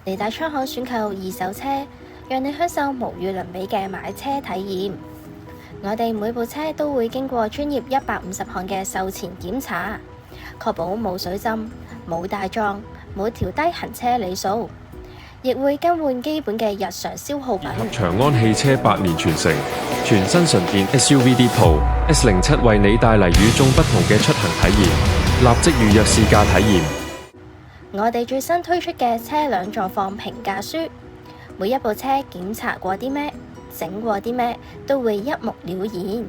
利大倉行選購二手車，讓你享受無與倫比嘅買車體驗。我哋每部車都會經過專業150項嘅售前檢查，確保冇水浸、冇大撞、冇調低行車里數，亦會更換基本嘅日常消耗品。長安汽車8年傳承，全新純電 SUV Deep S07為你帶嚟與眾不同嘅出行體驗，立即預約試駕體驗。我哋最新推出嘅車輛狀況評價書，每一部車檢查過啲咩、整過啲咩，都會一目了然，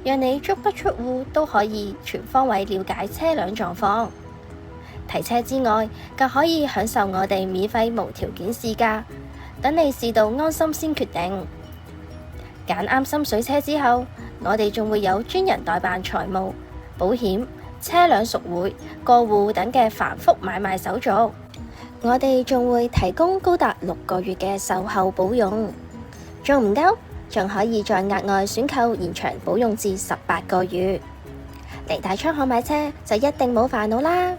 讓你足不出戶都可以全方位了解車輛狀況。提車之外，更可以享受我哋免費無條件試駕，等你試到安心先決定。揀啱心水車之後，我哋仲會有專人代辦財務、保險、車輛贖回、過戶等嘅繁複買賣手續。我哋仲會提供高達6個月嘅售後保用，仲唔夠？仲可以再額外選購延長保用至18個月。嚟大倉行買車就一定冇煩惱啦！